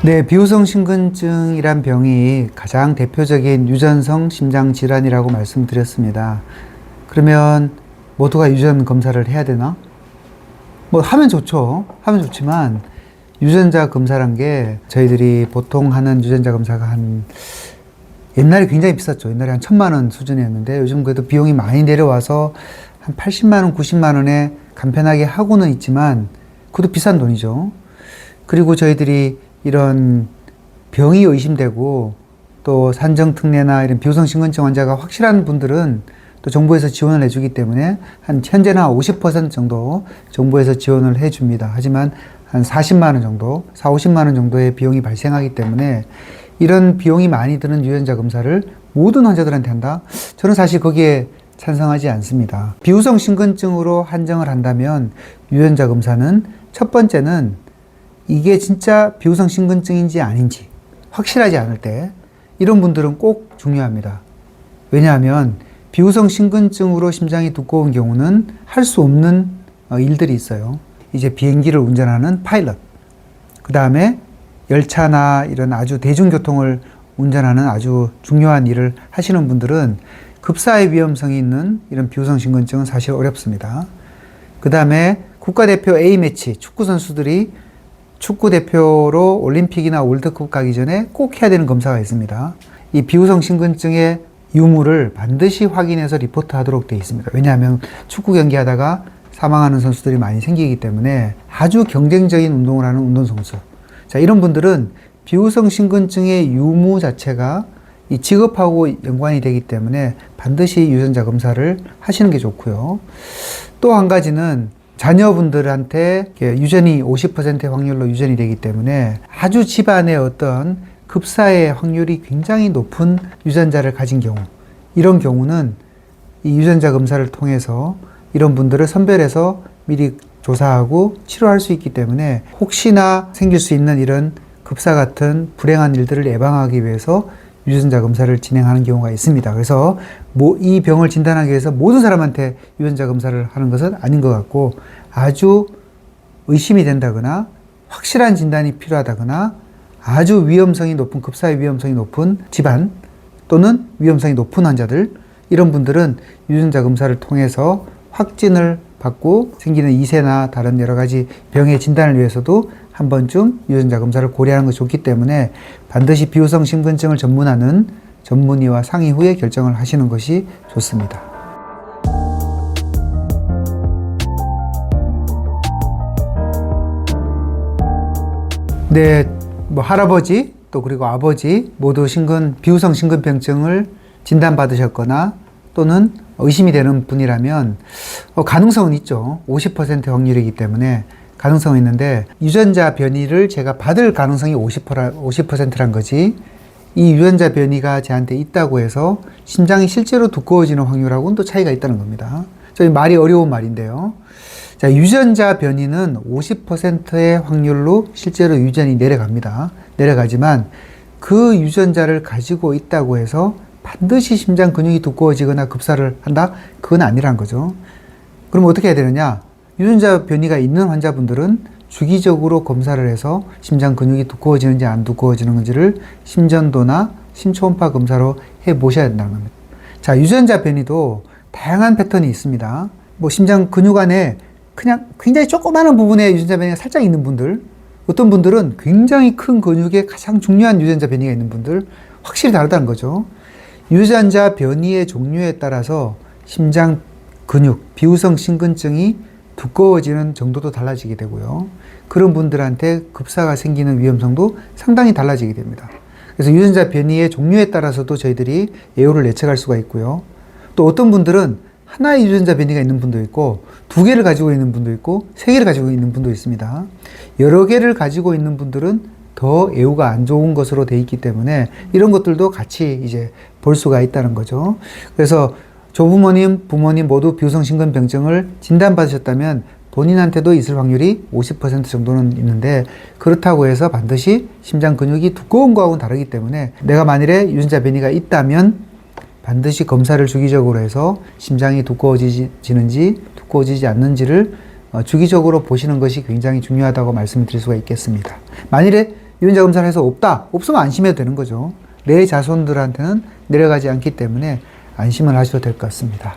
네, 비후성 심근증이란 병이 가장 대표적인 유전성 심장 질환이라고 말씀드렸습니다. 그러면 모두가 유전 검사를 해야 되나? 뭐 하면 좋죠. 하면 좋지만 유전자 검사란 게 저희들이 보통 하는 유전자 검사가 옛날에 굉장히 비쌌죠. 옛날에 한 1,000만 원 수준이었는데 요즘 그래도 비용이 많이 내려와서 한 80만 원, 90만 원에 간편하게 하고는 있지만 그것도 비싼 돈이죠. 그리고 저희들이 이런 병이 의심되고 또 산정특례나 이런 비후성 심근증 환자가 확실한 분들은 또 정부에서 지원을 해주기 때문에 현재는 한 50% 정도 정부에서 지원을 해줍니다. 하지만 한 40만 원 정도, 50만 원 정도의 비용이 발생하기 때문에 이런 비용이 많이 드는 유전자 검사를 모든 환자들한테 한다? 저는 사실 거기에 찬성하지 않습니다. 비후성 심근증으로 한정을 한다면 유전자 검사는 첫 번째는 이게 진짜 비후성 심근증인지 아닌지 확실하지 않을 때 이런 분들은 꼭 중요합니다. 왜냐하면 비후성 심근증으로 심장이 두꺼운 경우는 할 수 없는 일들이 있어요. 이제 비행기를 운전하는 파일럿, 그 다음에 열차나 이런 아주 대중교통을 운전하는 아주 중요한 일을 하시는 분들은 급사의 위험성이 있는 이런 비후성 심근증은 사실 어렵습니다. 그 다음에 국가대표 A매치 축구 선수들이 축구대표로 올림픽이나 월드컵 가기 전에 꼭 해야 되는 검사가 있습니다. 이 비후성 심근증의 유무를 반드시 확인해서 리포트하도록 되어 있습니다. 왜냐하면 축구 경기하다가 사망하는 선수들이 많이 생기기 때문에 아주 경쟁적인 운동을 하는 운동선수. 자, 이런 분들은 비후성 심근증의 유무 자체가 이 직업하고 연관이 되기 때문에 반드시 유전자 검사를 하시는 게 좋고요. 또 한 가지는 자녀분들한테 유전이 50%의 확률로 유전이 되기 때문에 아주 집안의 어떤 급사의 확률이 굉장히 높은 유전자를 가진 경우, 이런 경우는 이 유전자 검사를 통해서 이런 분들을 선별해서 미리 조사하고 치료할 수 있기 때문에 혹시나 생길 수 있는 이런 급사 같은 불행한 일들을 예방하기 위해서 유전자 검사를 진행하는 경우가 있습니다. 그래서 이 병을 진단하기 위해서 모든 사람한테 유전자 검사를 하는 것은 아닌 것 같고, 아주 의심이 된다거나 확실한 진단이 필요하다거나 아주 위험성이 높은, 급사의 위험성이 높은 집안 또는 위험성이 높은 환자들, 이런 분들은 유전자 검사를 통해서 확진을 받고 생기는 이세나 다른 여러 가지 병의 진단을 위해서도 한 번쯤 유전자 검사를 고려하는 것이 좋기 때문에 반드시 비후성 심근증을 전문하는 전문의와 상의 후에 결정을 하시는 것이 좋습니다. 네, 할아버지 또 그리고 아버지 모두 비후성 심근병증을 진단받으셨거나 또는 의심이 되는 분이라면 가능성은 있죠. 50% 확률이기 때문에 가능성은 있는데, 유전자 변이를 제가 받을 가능성이 50%란 거지, 이 유전자 변이가 저한테 있다고 해서 심장이 실제로 두꺼워지는 확률하고는 또 차이가 있다는 겁니다. 저희 말이 어려운 말인데요. 자, 유전자 변이는 50%의 확률로 실제로 유전이 내려갑니다. 내려가지만 그 유전자를 가지고 있다고 해서 반드시 심장 근육이 두꺼워지거나 급사를 한다? 그건 아니란 거죠. 그럼 어떻게 해야 되느냐? 유전자 변이가 있는 환자분들은 주기적으로 검사를 해서 심장 근육이 두꺼워지는지 안 두꺼워지는지를 심전도나 심초음파 검사로 해 보셔야 된다는 겁니다. 자, 유전자 변이도 다양한 패턴이 있습니다. 심장 근육 안에 그냥 굉장히 조그마한 부분에 유전자 변이가 살짝 있는 분들, 어떤 분들은 굉장히 큰 근육에 가장 중요한 유전자 변이가 있는 분들, 확실히 다르다는 거죠. 유전자 변이의 종류에 따라서 심장 근육, 비후성 심근증이 두꺼워지는 정도도 달라지게 되고요. 그런 분들한테 급사가 생기는 위험성도 상당히 달라지게 됩니다. 그래서 유전자 변이의 종류에 따라서도 저희들이 예후를 예측할 수가 있고요. 또 어떤 분들은 하나의 유전자 변이가 있는 분도 있고, 2개를 가지고 있는 분도 있고, 3개를 가지고 있는 분도 있습니다. 여러 개를 가지고 있는 분들은 더 예후가 안 좋은 것으로 되어 있기 때문에 이런 것들도 같이 이제 볼 수가 있다는 거죠. 그래서 조부모님, 부모님 모두 비후성 심근병증을 진단받으셨다면 본인한테도 있을 확률이 50% 정도는 있는데, 그렇다고 해서 반드시 심장 근육이 두꺼운 거하고는 다르기 때문에 내가 만일에 유전자 변이가 있다면 반드시 검사를 주기적으로 해서 심장이 두꺼워지는지 두꺼워지지 않는지를 주기적으로 보시는 것이 굉장히 중요하다고 말씀드릴 수가 있겠습니다. 만일에 유전자 검사를 해서 없다. 없으면 안심해도 되는 거죠. 내 자손들한테는 내려가지 않기 때문에 안심을 하셔도 될 것 같습니다.